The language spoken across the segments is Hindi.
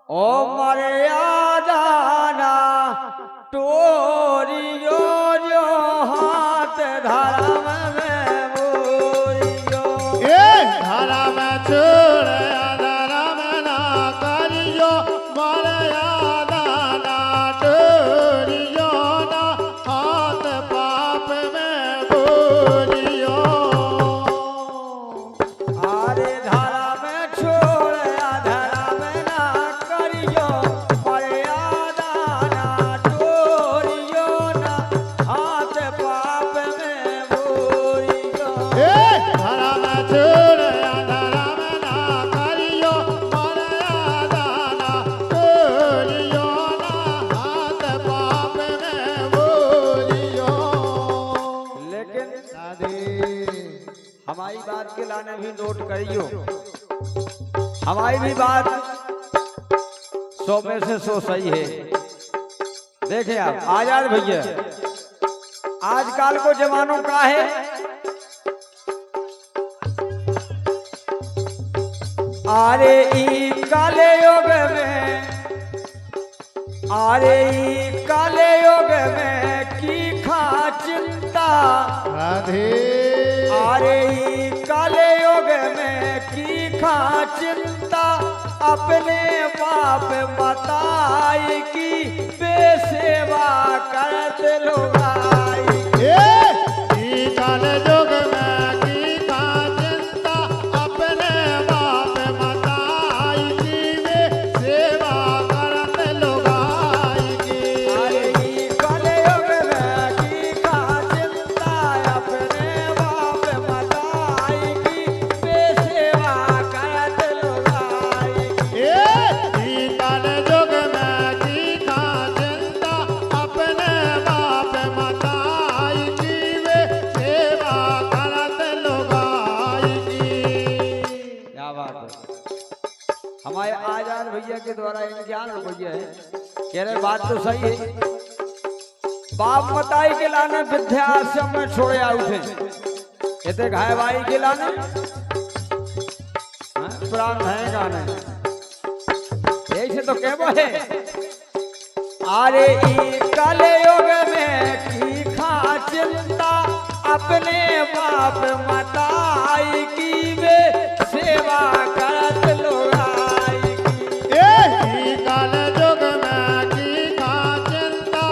ओ मर्यादाना टोरियो जो हाथ धर्म में बोरियो ए धर्म छोड़ धर्म ना करियो मर्यादाना टोरियो ना हाथ पाप में बोलियो अरे धर्म छोड़ धर्म ना करियो मर्यादा ना टोरियो ना हाथ पाप में बोरियो ए धर्म छोड़ धर्म ना करियो मर्यादा ना टोरियो ना हाथ पाप में बोलियो लेकिन दादी हमारी बात के लाने भी नोट करियो। हमारी भी बात 100 में से 100 सही है। देखें आप आजाद भैया आजकल को जमानों का है। अरे ई काले युग में अरे ई काले युग में की खा चिंता राधे अरे ई काले युग में की खा चिंता अपने बाप मताई की बेसेवा करत लोगाई ई काल युग में की का चिंता अपने बाप मताई की वे सेवा करत लोगाई की अरे ई काले युग में की खा चिंता अपने बाप मताई की बेसेवा करत लोगाई ई काल युग में की का चिंता अपने बाप मताई की वे सेवा करत लोगाई की क्या बात है। हमारे आजाद भैया के द्वारा इम्तिहान रुपया है। कह रहे बात तो सही है। बाप मताई के लाने वृद्धाश्रम में छोड़े आउ थे इतने घाय भाई के लाने पुराण है गाने यही से तो कहबो है। अरे ई काले युग में की खा चिंता अपने बाप मताई की वे सेवा करत लोगाई की ई काल युग में की का चिंता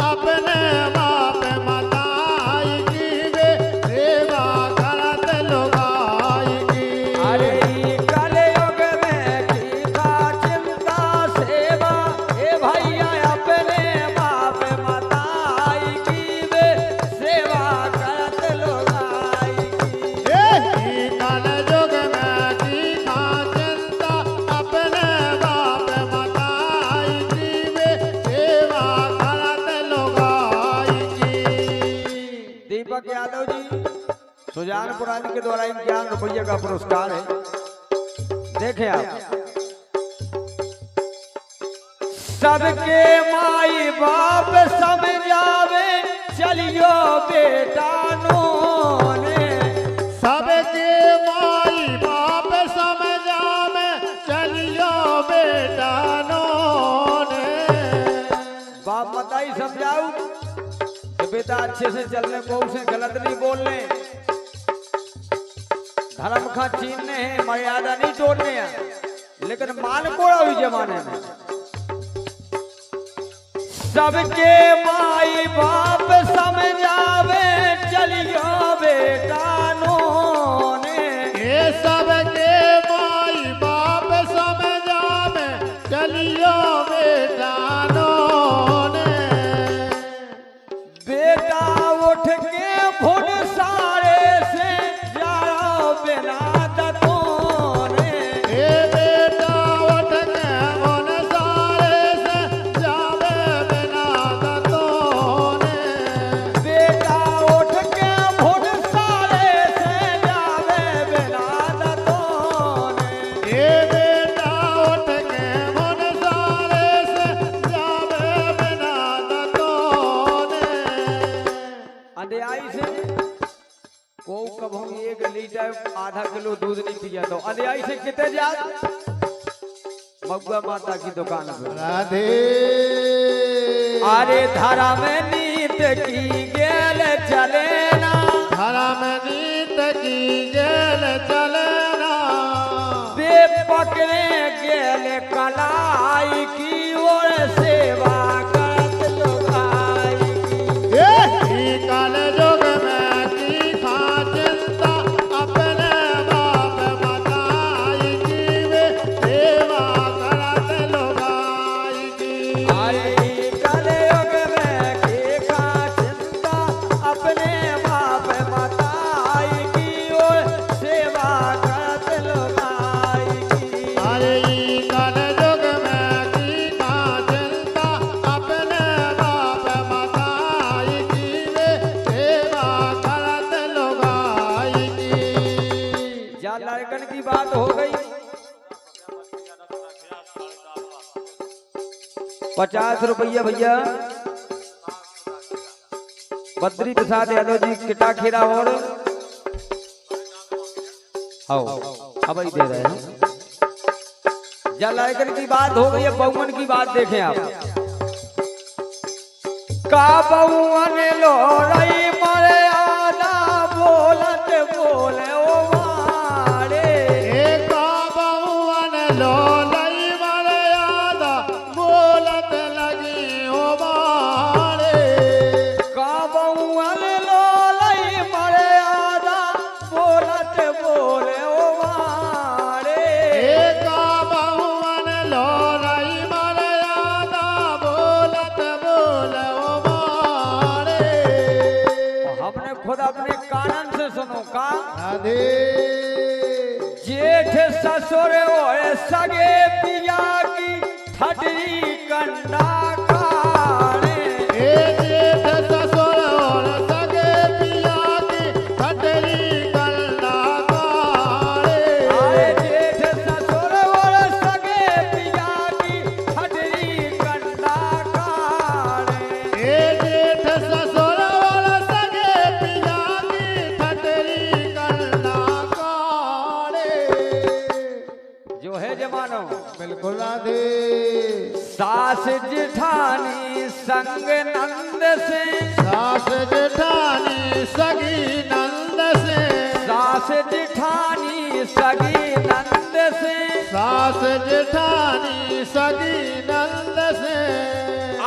अपने बाप मताई की वे सेवा करत लोगाई की अरे ई काले युग में की खा चिंता सेवा ए भैया अपने बाप मताई की वे सेवा करत लोगाई की ई काल युग में की का चिंता अपने बाप मताई की वे सेवा करत लोगाई की दीपक यादव जी सुजान पुरानी के द्वारा इम्तिहान रुपये का पुरस्कार है। देखें आप सबके माई बाप समझावे चलियो बेटा नोने सबके माई बाप समझावे चलियो बेटा नोने बाप मताई समझाऊ कि बेटा अच्छे से चलने को उसे गलत नहीं बोलने धर्म का छीनने हैं मर्यादा नहीं तोड़ने हैं। लेकिन मान कोड़ा हुई जमाने में सबके माई बाप समझावे चलियो बेटा नोने ये सबके माई बाप समझावे चलियो बेटा नोने बेटा उठ के फुट सारे से जाओ बिना दतोने ए बेटा उठ के उन सारे से जावे बिना दतोने बेटा उठ के फुट सारे से जावे बिना दतोने ए बेटा उठ के उन सारे से जावे बिना दतोने अंधेराई से को कभों 1 लीटर आधा किलो दूध नहीं पिया तो अंधेराई से कितने जा मगुआ माता की दुकान पे। राधे अरे धारा में नीत की गेल चले ना, धारा में नीत की गेल चलना, बे पकड़े गेल कलाई की ओर सेवा करत लोगाई की। काल युग में की खा चिंता अपने बाप माताई की वे सेवा करत लोगाई की। अरे कलयुग में के का चिंता अपने बाप माताई की ओर सेवा करत लोगाई की। अरे काल युग में की खा चिंता अपने बाप माताई की वे सेवा करत लोगाई की। जा लड़कन की बात हो गई। 50 रुपया भैया बद्री प्रसाद यादव जी किटा खीरा और आओ अब ही दे रहे हैं। जा लड़कन की बात हो गई है, बहुमन की बात देखें आप। का बहुमन लो रही मरे आना बोलत बोले ओ मारे। एका बहुवन लोलई मर्यादा बोलत लगी हो बारे। का बहुमन लो रही मरे आना बोलत बोले ओ मारे। एका बहुवन लोलई मर्यादा बोलत बोले हो बारे। हमने खुद अपने कानन से सुनो का राधे जेठ ससुर और सगे पिया की ठटरी कंडा कारे। ए जेठ ससुर और सगे पिया की ठटरी करना कारे। आए जेठ ससुर और सगे पिया की ठटरी कंडा कारे। ए जेठ ससुर और सगे पिया की ठटरी करना कारे। जो है जमानो बिल्कुल राधे सास जिठानी संग नंद से, सास जेठानी सगी नंद से, सास जिठानी सगी नंद से। सास जेठानी सगी नंद से।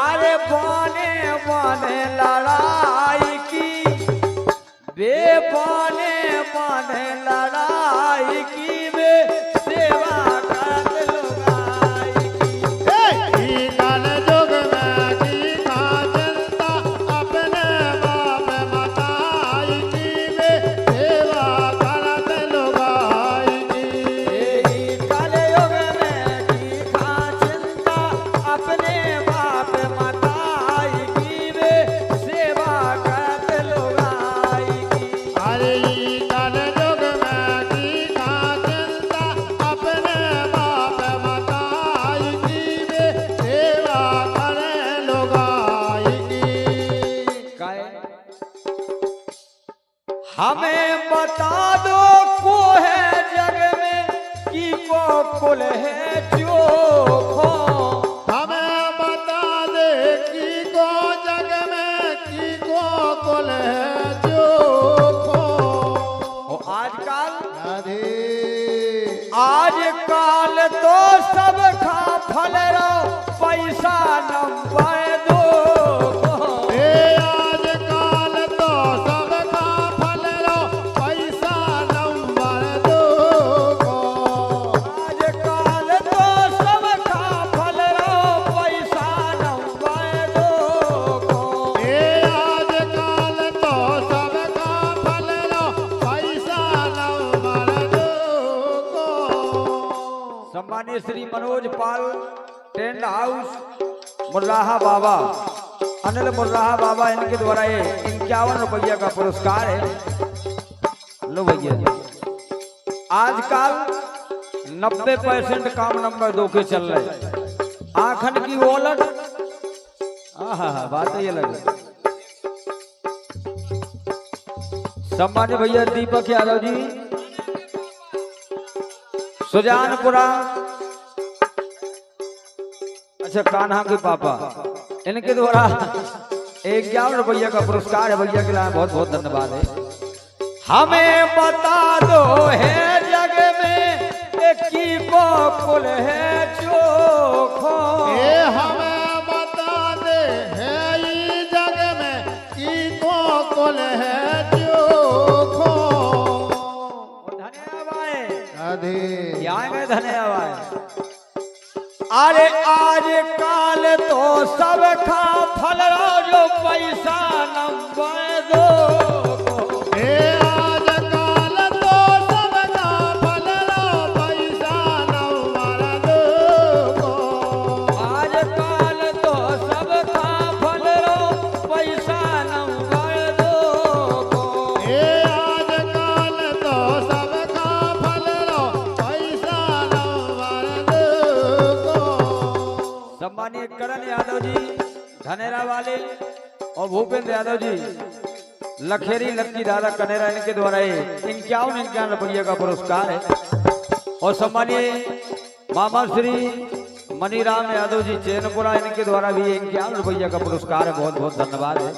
अरे बने बने लड़ाई की, बे बने लड़ाई की वे सेवा करत लोगाई की। ई काल युग में की खा चिंता अपने बाप माताई की वे सेवा करत लोगाई की। एही कलयुग में की खा चिंता अपने बाप माताई की वे सेवा करत लोगाई की। अरे ई काल युग में की खा चिंता अपने बाप माताई की वे सेवा करे लोगाई की। काहे? हमें बता दो को है जग में की को कुल है जो खो। हमें बता दे की को जग में की को कुल है जो को। और आजकल राधे आजकल तो सब खा फल रहो पैसा नंबर दो। ए आजकल तो सब का फल रो पैसा नंबर दो को। आजकल तो सब खा फल रहो पैसा नंबर दो। ए आजकल तो सब का फल रो पैसा नंबर दो को। सम्मानीय श्री मनोज पाल टेंट हाउस मुर्राहा बाबा, अनिल मुर्राहा बाबा, इनके द्वारा ये 51 रुपया का पुरस्कार है। लो भैया आजकल 90% काम नंबर 2 के चल रहे। आखन की वॉलेट बात ये लगे। सम्मानित भैया दीपक यादव जी सुजानपुरा अच्छा कान्हा के पापा, इनके द्वारा 51 रुपया का पुरस्कार है भैया के लिए, बहुत बहुत धन्यवाद है। हमें बता दो है जग में की को कुल है चोखो, हमें बता दे है ई जग में की को कुल है चोखो। धन्यवाद अधे क्या है धन्यवाद। अरे आज काल तो सब खा फल जो पैसा नंबर दो, आज काल तो सब का फल पैसा नंबर दो। आज काल तो सब खा फल पैसा नंबर दो, आज काल तो सब का फल पैसा नंबर दो। सम्मानीय करण यादव जी धनेरा वाले और भूपेंद्र यादव जी लखेरी लक्की दादा कनेरा, इनके द्वारा 51 रुपये का पुरस्कार है। और सम्मानीय मामा श्री मनीराम यादव जी चैनपुरा, इनके द्वारा भी 51 रुपये का पुरस्कार है, बहुत बहुत धन्यवाद है।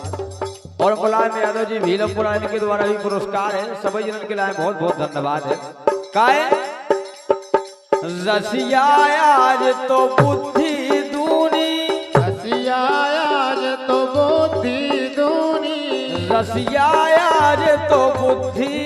और मुलायम यादव जी भीलमपुरा, इनके द्वारा भी पुरस्कार है, सभी जनन के लिए बहुत बहुत धन्यवाद है। काहे रसिया आज तो बुद्धि दूनी, रसिया आज तो बुद्धि दूनी, रसिया आज तो बुद्धि